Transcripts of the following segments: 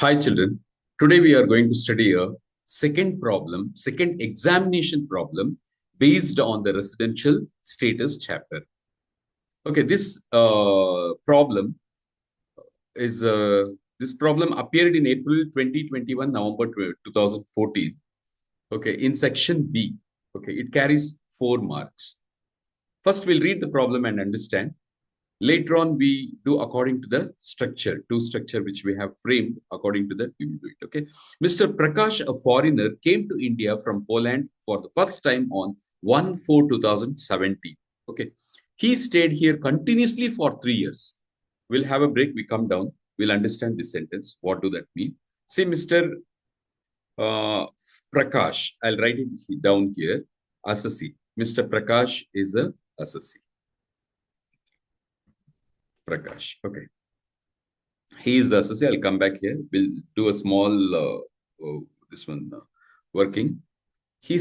Hi children, today we are going to study a second examination problem based on the residential status chapter. Okay, is this problem appeared in April 2021, November 2014. Okay, in section B. Okay, it carries 4 marks. First, we'll read the problem and understand. Later on, we do according to the structure which we have framed. According to that, we will do it. Okay. Mr. Prakash, a foreigner, came to India from Poland for the first time on 1/4/2017. Okay. He stayed here continuously for 3 years. We'll have a break. We come down. We'll understand this sentence. What do that mean? See, Mr. Uh, Prakash, I'll write it down here. Assessee. Mr. Prakash is a assessee. Prakash. Okay. He is the associate. I'll come back here. We'll do a small working. He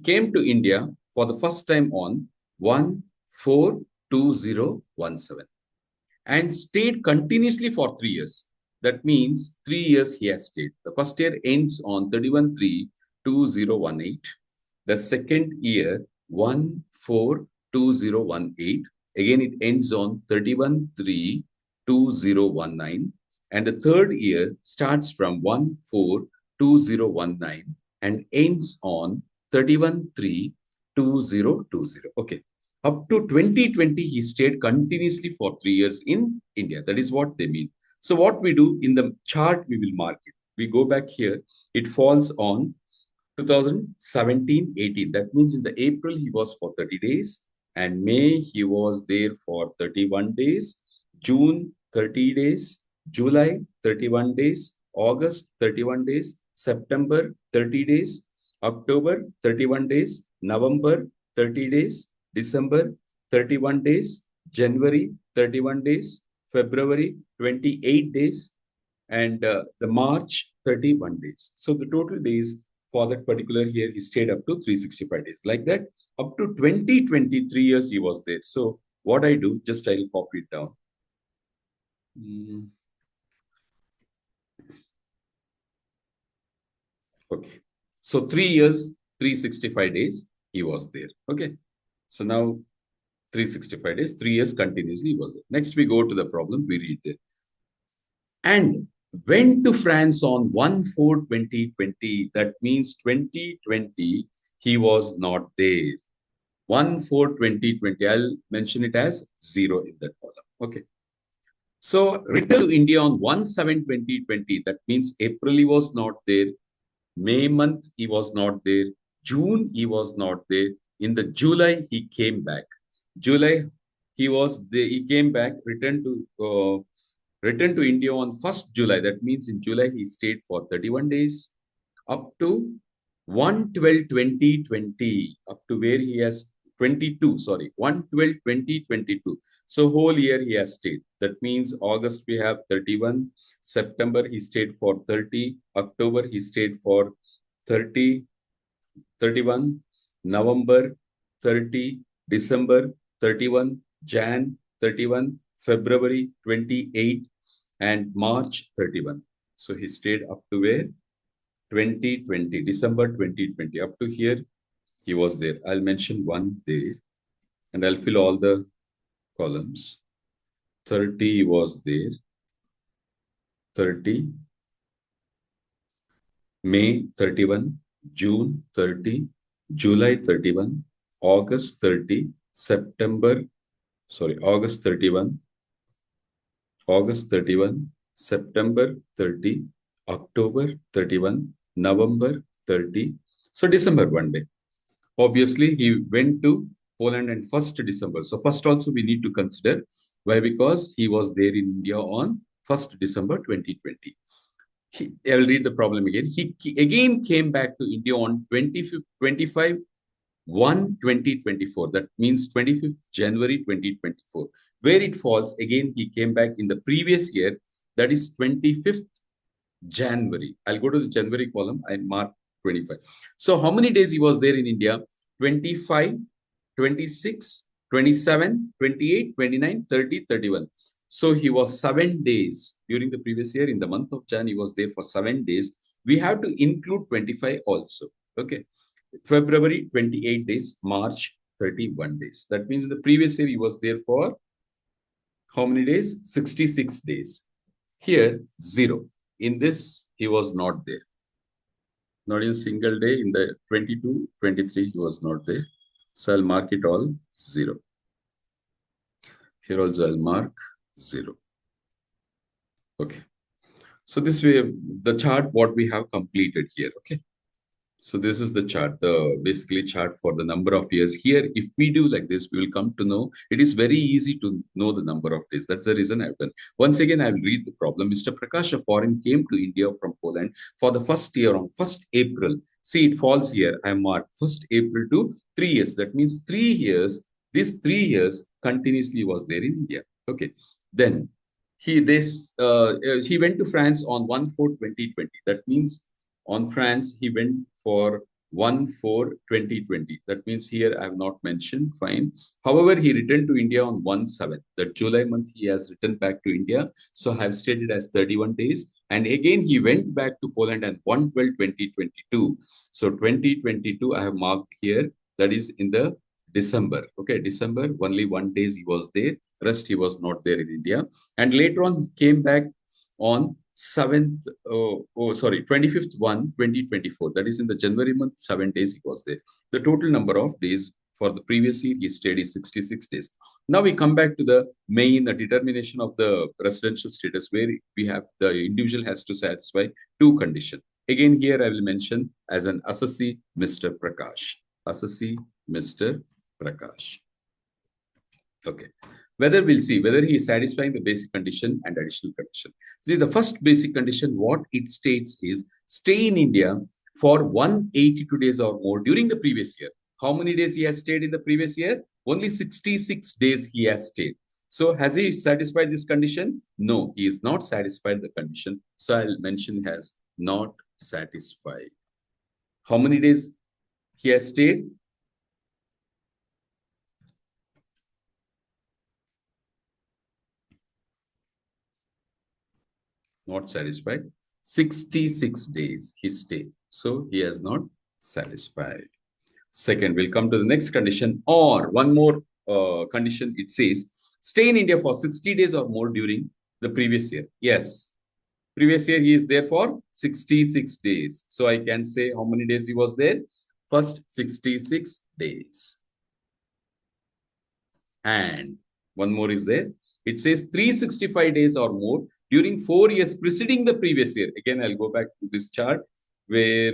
came to India for the first time on 1/4/2017 and stayed continuously for 3 years. That means 3 years he has stayed. The first year ends on 31/3/2018. The second year 1/4/2018. Again, it ends on 31/3/2019. And the third year starts from 1/4/2019 and ends on 31/3/2020. Okay. Up to 2020, he stayed continuously for 3 years in India. That is what they mean. So what we do in the chart, we will mark it. We go back here. It falls on 2017-18. That means in the April, he was for 30 days. And May, he was there for 31 days. June, 30 days. July, 31 days. August, 31 days. September, 30 days. October, 31 days. November, 30 days. December, 31 days. January, 31 days. February, 28 days. And the March, 31 days. So the total days for that particular year, he stayed up to 365 days. Like that, up to 2023 years, he was there. So what I do, just I'll copy it down. Okay. So 3 years, 365 days, he was there. Okay. So now 365 days, 3 years continuously he was there. Next, we go to the problem. We read it. And went to France on 1/4/2020. That means 2020, he was not there. 1/4/2020. I'll mention it as 0 in that column. Okay. So returned to India on 1/7/2020. That means April he was not there. May month he was not there. June he was not there. In the July he came back. July he was there. He came back. Returned to India on 1st July. That means in July he stayed for 31 days up to 1/12/2020, up to where he has 1/12/2022. So whole year he has stayed. That means August we have 31, September he stayed for 30, October he stayed for 30, 31, November 30, December 31, Jan 31, February 28, and March 31. So he stayed up to where? 2020, December 2020. Up to here, he was there. I'll mention one there and I'll fill all the columns. 30 was there. 30. May 31. June 30. July 31. August 30. August 31. August 31. September 30. October 31. November 30. So December one day. Obviously, he went to Poland on 1st December. So first also we need to consider. Why? Because he was there in India on 1st December 2020. I will read the problem again. He again came back to India on 25/1/2024. That means 25th January 2024. Where it falls, again, he came back in the previous year. That is 25th January. I'll go to the January column and mark 25. So how many days he was there in India? 25, 26, 27, 28, 29, 30, 31. So he was 7 days during the previous year. In the month of Jan, he was there for 7 days. We have to include 25 also. Okay. February 28 days, March 31 days. That means in the previous year he was there for how many days? 66 days. Here, 0. In this, he was not there. Not in a single day. In the 22, 23, he was not there. So I'll mark it all 0. Here also I'll mark 0. Okay. So this way, the chart what we have completed here. Okay. So this is the chart, the basically chart for the number of years. Here, if we do like this, we will come to know it is very easy to know the number of days. That's the reason I've done. Once again, I will read the problem. Mr. Prakash, a foreign, came to India from Poland for the first year on 1st April. See, it falls here. I marked 1st April to 3 years. That means 3 years. This 3 years continuously was there in India. Okay. Then he went to France on 1/4/2020. That means on France, he went for 1/4/2020. That means here I have not mentioned. Fine. However, he returned to India on 1/7. That July month he has returned back to India. So I have stated as 31 days. And again, he went back to Poland on 1/12/2022. So 2022, I have marked here. That is in the December. Okay, December, only 1 days he was there. Rest he was not there in India. And later on, he came back on 7th, 25th 1, 2024. That is in the January month, 7 days he was there. The total number of days for the previous year he stayed is 66 days. Now we come back to the main determination of the residential status where we have the individual has to satisfy two conditions. Again, here I will mention as an assessee, Mr. Prakash. Assessee, Mr. Prakash. Okay. Whether we'll see whether he is satisfying the basic condition and additional condition. See, the first basic condition, what it states is stay in India for 182 days or more during the previous year. How many days he has stayed in the previous year? Only 66 days he has stayed. So has he satisfied this condition? No, he is not satisfied the condition. So I'll mention has not satisfied. How many days he has stayed? Not satisfied. 66 days he stayed. So he has not satisfied. Second, we'll come to the next condition or one more condition. It says stay in India for 60 days or more during the previous year. Yes. Previous year he is there for 66 days. So I can say how many days he was there? First 66 days. And one more is there. It says 365 days or more during 4 years preceding the previous year. Again, I'll go back to this chart where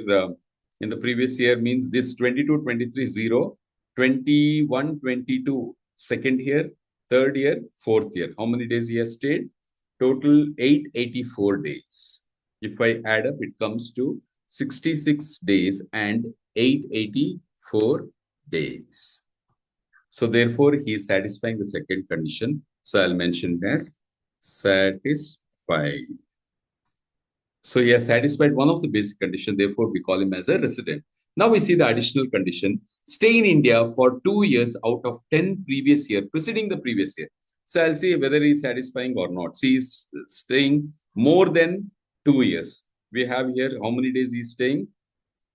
in the previous year means this 22, 23, 0, 21, 22, second year, third year, fourth year. How many days he has stayed? Total 884 days. If I add up, it comes to 66 days and 884 days. So therefore, he is satisfying the second condition. So I'll mention it as satisfied. So he has satisfied one of the basic conditions. Therefore, we call him as a resident. Now we see the additional condition. Stay in India for 2 years out of 10 previous year, preceding the previous year. So I'll see whether he is satisfying or not. See, he's staying more than 2 years. We have here how many days he's staying.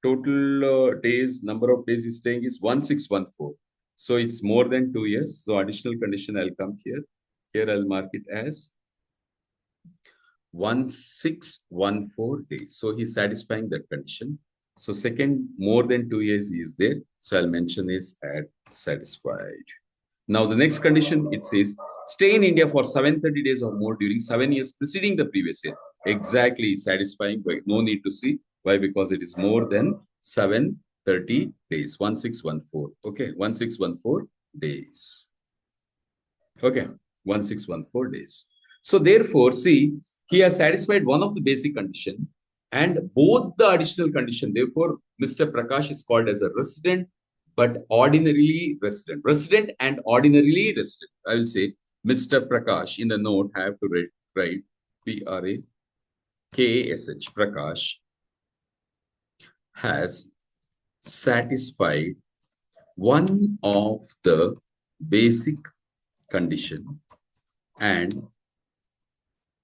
Total days, number of days he's staying is 1614. So it's more than 2 years. So additional condition I'll come here. Here I'll mark it as 1614 days. So he's satisfying that condition. So second, more than 2 years he is there. So I'll mention is at satisfied. Now the next condition, it says stay in India for 730 days or more during 7 years preceding the previous year. Exactly satisfying, but no need to see. Why? Because it is more than 730 days. 1614. Okay, 1614 days. Okay, 1614 days. So therefore, see, he has satisfied one of the basic condition and both the additional condition. Therefore, Mr. Prakash is called as a resident, but ordinarily resident. Resident and ordinarily resident. I will say Mr. Prakash in the note. I have to write Prakash Prakash has satisfied one of the basic condition and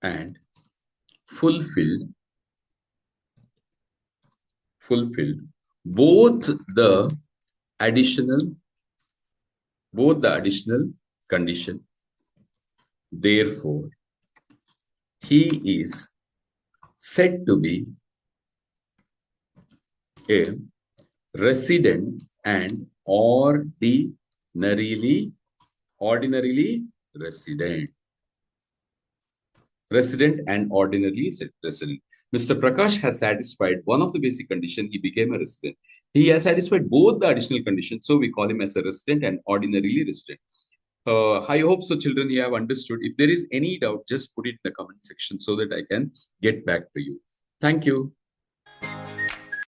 and fulfilled fulfilled both the additional condition. Therefore, he is said to be a resident and ordinarily resident. Resident and ordinarily resident. Mr. Prakash has satisfied one of the basic conditions. He became a resident. He has satisfied both the additional conditions, so we call him as a resident and ordinarily resident. I hope so, children, you have understood. If there is any doubt, just put it in the comment section so that I can get back to you. Thank you.